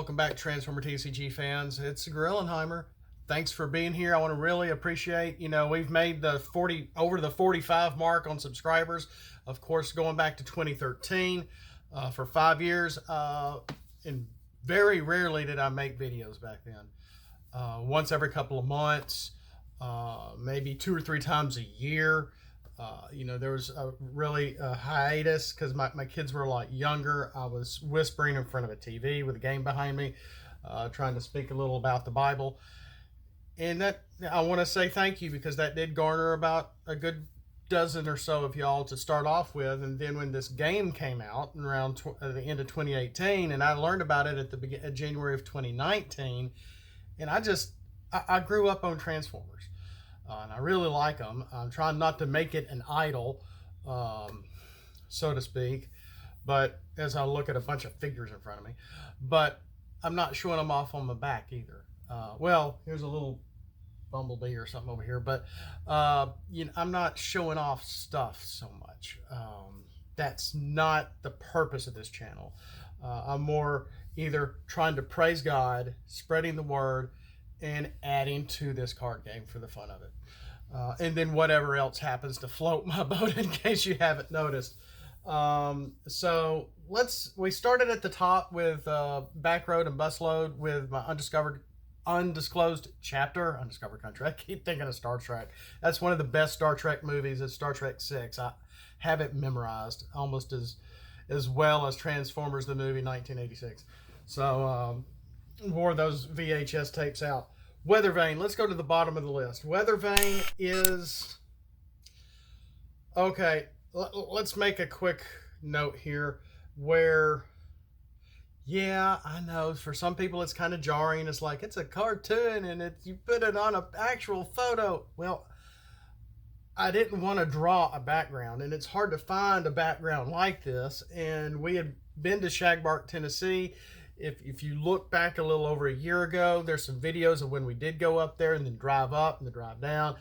welcome back, Transformer TCG fans. It's Grillenheimer. Thanks for being here. I want to really appreciate, we've made the over the 45 mark on subscribers. Of course, going back to 2013 for 5 years. And very rarely did I make videos back then. Once every couple of months, maybe 2 or 3 times a year. There was a hiatus because my kids were a lot younger. I was whispering in front of a TV with a game behind me, trying to speak a little about the Bible. And that, I want to say thank you, because that did garner about a good dozen or so of y'all to start off with. And then when this game came out around the end of 2018, and I learned about it at January of 2019, and I grew up on Transformers. And I really like them. I'm trying not to make it an idol, so to speak, but as I look at a bunch of figures in front of me, but I'm not showing them off on my back either. Well, here's a little bumblebee or something over here, but I'm not showing off stuff so much. That's not the purpose of this channel. I'm more either trying to praise God, spreading the word, and adding to this card game for the fun of it. And then whatever else happens to float my boat, in case you haven't noticed. So we started at the top with Backroad and Busload with my Undisclosed Chapter, Undiscovered Country. I keep thinking of Star Trek. That's one of the best Star Trek movies. It's Star Trek 6. I have it memorized almost as well as Transformers the movie 1986. So wore those VHS tapes out. Weathervane, let's go to the bottom of the list. Weathervane is... Okay, let's make a quick note here where... Yeah, I know, for some people it's kind of jarring. It's like, it's a cartoon and you put it on an actual photo. Well, I didn't want to draw a background, and it's hard to find a background like this. And we had been to Shagbark, Tennessee. If you look back a little over a year ago, there's some videos of when we did go up there and then drive up and then drive down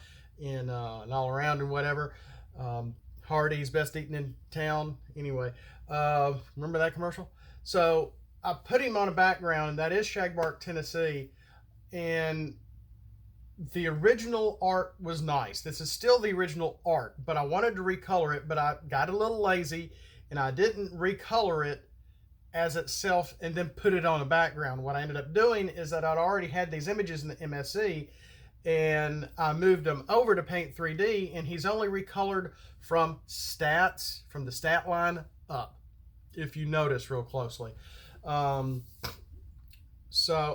and all around and whatever. Hardee's, best eating in town. Anyway, remember that commercial? So I put him on a background, and that is Shagbark, Tennessee. And the original art was nice. This is still the original art, but I wanted to recolor it, but I got a little lazy and I didn't recolor it as itself and then put it on a background. What I ended up doing is that I'd already had these images in the MSC, and I moved them over to Paint 3D, and he's only recolored from stats, from the stat line up, if you notice real closely. And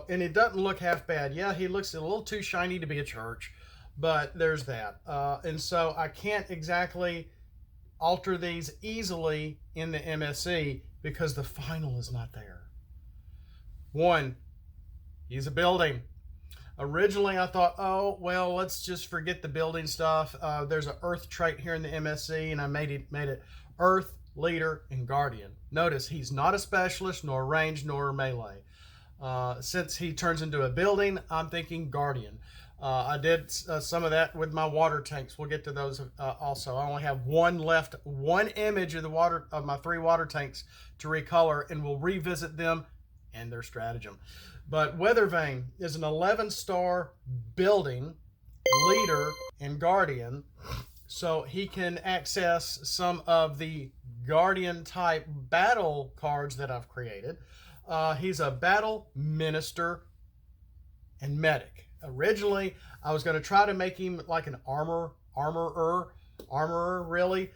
it doesn't look half bad. Yeah, he looks a little too shiny to be a church, but there's that. And so I can't exactly alter these easily in the MSC because the final is not there. One, he's a building. Originally I thought, oh, well, let's just forget the building stuff. There's an earth trait here in the MSC, and I made it earth, leader, and guardian. Notice he's not a specialist, nor range, nor melee. Since he turns into a building, I'm thinking guardian. I did some of that with my water tanks. We'll get to those also. I only have one image of my 3 water tanks to recolor, and we'll revisit them and their stratagem. But Weathervane is an 11-star building, leader, and guardian, so he can access some of the guardian type battle cards that I've created. He's a battle minister and medic. Originally, I was going to try to make him like an armorer, really.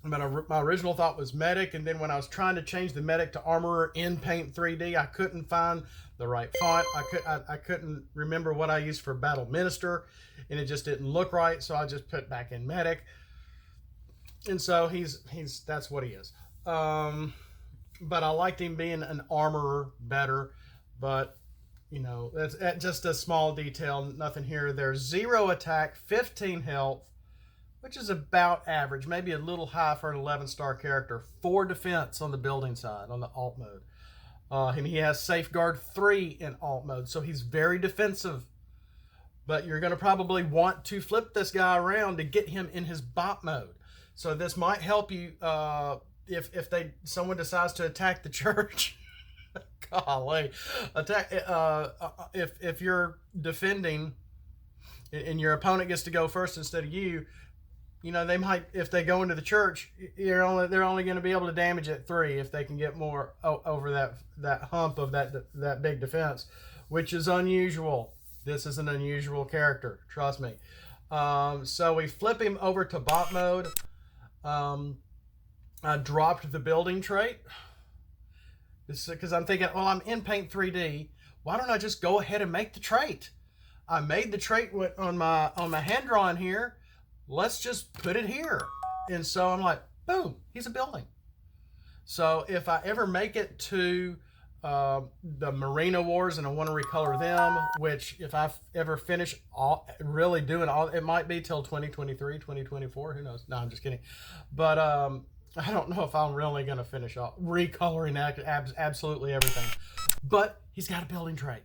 But my original thought was medic, and then when I was trying to change the medic to armorer in Paint 3D, I couldn't find the right font. I couldn't remember what I used for battle minister, and it just didn't look right, so I just put back in medic. And so that's what he is. But I liked him being an armorer better, but that's just a small detail, nothing here. There's 0 attack, 15 health, which is about average, maybe a little high for an 11-star character. 4 defense on the building side, on the alt mode. And he has safeguard 3 in alt mode, so he's very defensive. But you're going to probably want to flip this guy around to get him in his bot mode. So this might help you if someone decides to attack the church. Golly, attack. If you're defending, and your opponent gets to go first instead of you, you know, they might, if they go into the church, they're only going to be able to damage at 3 if they can get more over that hump of that big defense, which is unusual. This is an unusual character, trust me. So we flip him over to bot mode. I dropped the building trait. This is because I'm thinking, well, I'm in Paint 3D. Why don't I just go ahead and make the trait? I made the trait on my hand drawing here. Let's just put it here. And so I'm like, boom, he's a building. So if I ever make it to the Marina Wars and I want to recolor them, which if I ever finish really doing all, it might be till 2023, 2024, who knows? No, I'm just kidding. But I don't know if I'm really going to finish off recoloring absolutely everything. But he's got a building trait.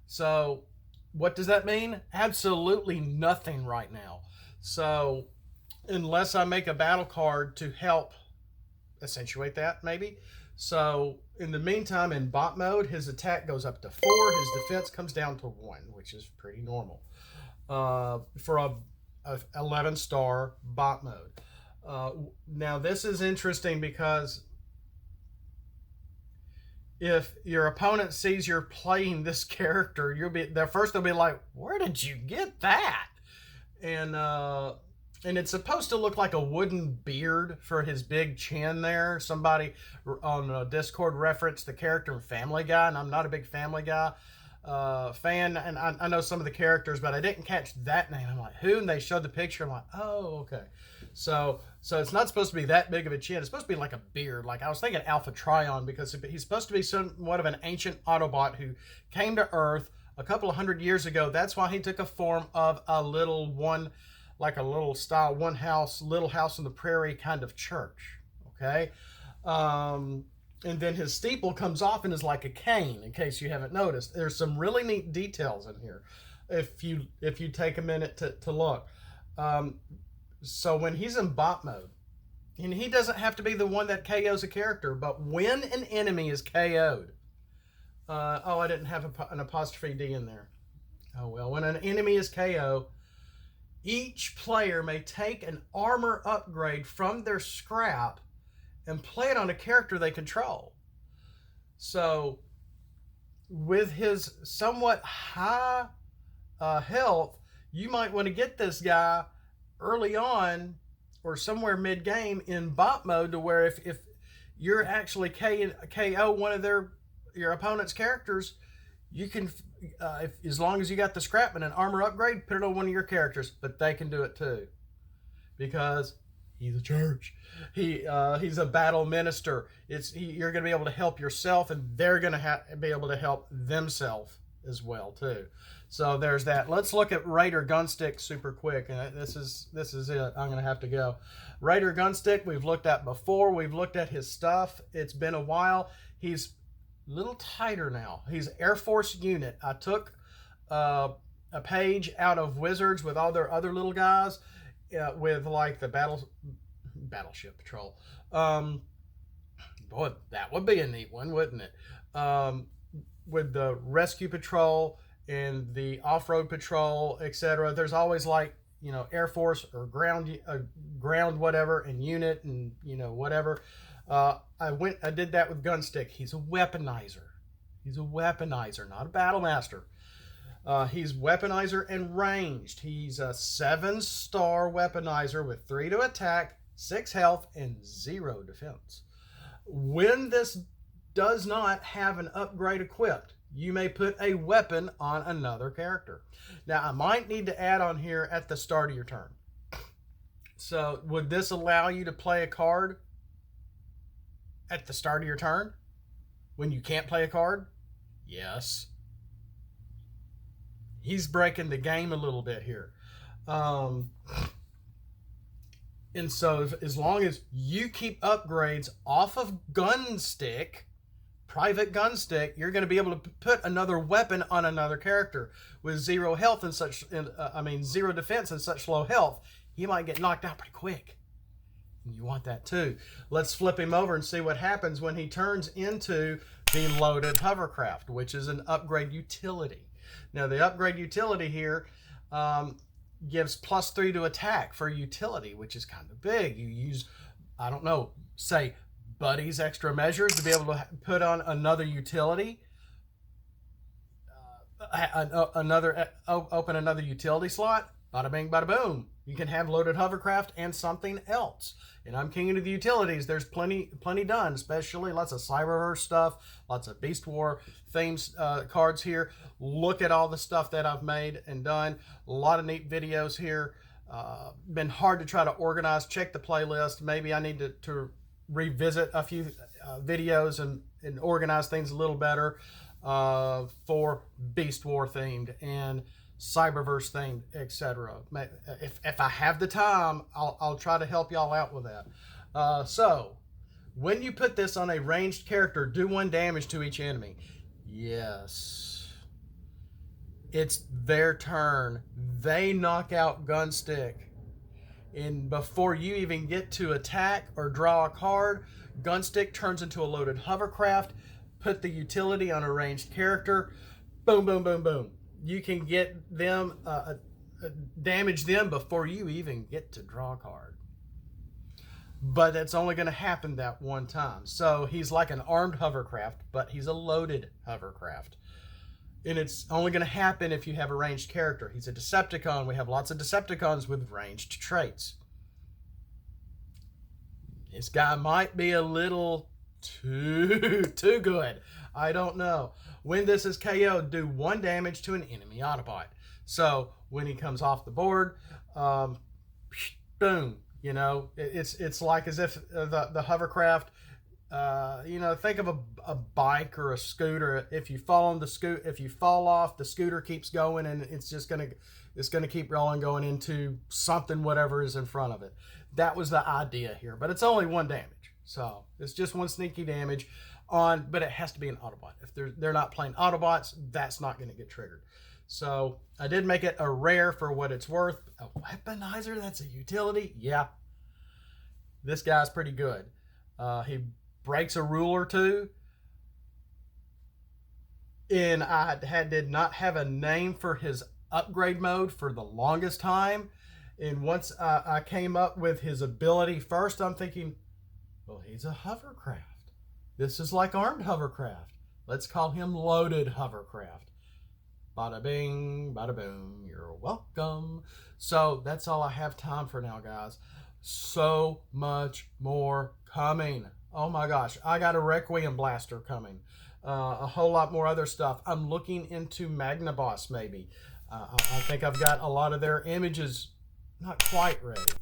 So what does that mean? Absolutely nothing right now. So unless I make a battle card to help accentuate that, maybe. So in the meantime, in bot mode, his attack goes up to 4. His defense comes down to 1, which is pretty normal for a 11-star bot mode. Now this is interesting because if your opponent sees you're playing this character, they'll be like, "Where did you get that?" And it's supposed to look like a wooden beard for his big chin there. Somebody on Discord referenced the character in Family Guy, and I'm not a big Family Guy fan, and I know some of the characters, but I didn't catch that name. I'm like, who? And they showed the picture. I'm like, oh, okay. So it's not supposed to be that big of a chin. It's supposed to be like a beard. Like I was thinking Alpha Trion, because he's supposed to be somewhat of an ancient Autobot who came to Earth a couple of 100 years ago. That's why he took a form of a little one, like a little style little house on the prairie kind of church. Okay. And then his steeple comes off and is like a cane, in case you haven't noticed. There's some really neat details in here if you take a minute to look. So when he's in bot mode, and he doesn't have to be the one that KOs a character, but when an enemy is KO'd, I didn't have an apostrophe D in there. Oh well, when an enemy is KO, each player may take an armor upgrade from their scrap and play it on a character they control. So with his somewhat high health, you might want to get this guy early on or somewhere mid-game in bot mode, to where if you're actually KO one of your opponent's characters, you can, as long as you got the scrap and an armor upgrade, put it on one of your characters. But they can do it too, because he's a church. He's a battle minister. You're going to be able to help yourself, and they're going to be able to help themselves as well too. So there's that. Let's look at Raider Gunstick super quick. And this is it. I'm going to have to go. Raider Gunstick we've looked at before. We've looked at his stuff. It's been a while. He's a little tighter now. He's Air Force unit. I took a page out of Wizards with all their other little guys, with like the Battleship Patrol. Boy, that would be a neat one, wouldn't it? With the Rescue Patrol and the Off-Road Patrol, etc. There's always, like, you know, Air Force or ground whatever, and unit, and, you know, whatever. I did that with Gunstick. He's a weaponizer. He's a weaponizer, not a battle master. He's weaponizer and ranged. He's a 7-star weaponizer with 3 to attack, 6 health, and 0 defense. When this does not have an upgrade equipped, you may put a weapon on another character. Now, I might need to add on here at the start of your turn. So, would this allow you to play a card at the start of your turn when you can't play a card? Yes. He's breaking the game a little bit here. And so as long as you keep upgrades off of Gunstick, Private Gunstick, you're going to be able to put another weapon on another character with 0 health and 0 defense and such low health. He might get knocked out pretty quick. You want that too. Let's flip him over and see what happens when he turns into the loaded hovercraft, which is an upgrade utility. Now, the upgrade utility here gives +3 to attack for utility, which is kind of big. You use, I don't know, say Buddy's extra measures to be able to put on another utility, open another utility slot. Bada bing, bada boom. You can have loaded hovercraft and something else. And I'm king of the utilities. There's plenty done, especially lots of Cyberverse stuff, lots of Beast War themes cards here. Look at all the stuff that I've made and done. A lot of neat videos here. Been hard to try to organize. Check the playlist. Maybe I need to revisit a few videos and organize things a little better for Beast War themed and Cyberverse themed, etc. If I have the time, I'll try to help y'all out with that. So when you put this on a ranged character, do 1 damage to each enemy. Yes, it's their turn. They knock out Gunstick, and before you even get to attack or draw a card, Gunstick turns into a loaded hovercraft. Put the utility on a ranged character. Boom, boom, boom, boom. You can get them, damage them before you even get to draw a card. But it's only going to happen that one time. So he's like an armed hovercraft, but he's a loaded hovercraft. And it's only going to happen if you have a ranged character. He's a Decepticon. We have lots of Decepticons with ranged traits. This guy might be a little too good. I don't know. When this is KO'd, do 1 damage to an enemy Autobot. So when he comes off the board, boom. You know, it's like as if the hovercraft. You know, think of a bike or a scooter. If you fall on the if you fall off, the scooter keeps going, and it's gonna keep rolling, going into something, whatever is in front of it. That was the idea here, but it's only 1 damage, so it's just 1 sneaky damage on. But it has to be an Autobot. If they're not playing Autobots, that's not going to get triggered. So I did make it a rare for what it's worth. A Weaponizer, that's a utility. Yeah, this guy's pretty good. He breaks a rule or two, and I did not have a name for his upgrade mode for the longest time. And once I came up with his ability first, I'm thinking, well, he's a hovercraft. This is like armed hovercraft. Let's call him loaded hovercraft. Bada bing, bada boom, you're welcome. So that's all I have time for now, guys. So much more coming. Oh my gosh, I got a Requiem Blaster coming. A whole lot more other stuff. I'm looking into Magnaboss maybe. I think I've got a lot of their images not quite ready.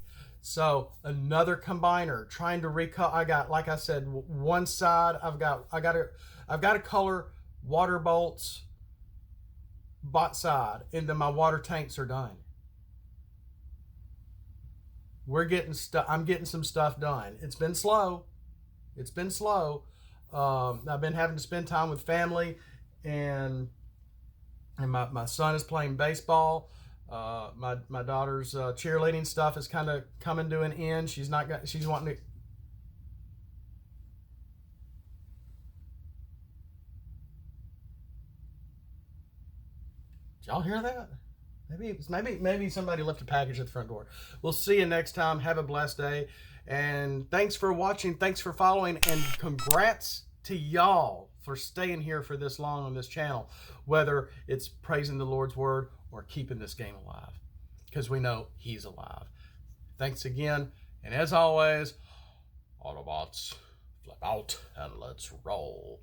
So another combiner, trying to recall. I got, like I said, one side. I've got to color water bolts bot side, and then my water tanks are done. I'm getting some stuff done. It's been slow. I've been having to spend time with family, and my son is playing baseball. My daughter's cheerleading stuff is kind of coming to an end. She's wanting to. Did y'all hear that? Maybe somebody left a package at the front door. We'll see you next time. Have a blessed day. And thanks for watching. Thanks for following. And congrats to y'all for staying here for this long on this channel. Whether it's praising the Lord's word or keeping this game alive. Because we know he's alive. Thanks again. And as always, Autobots, flip out and let's roll.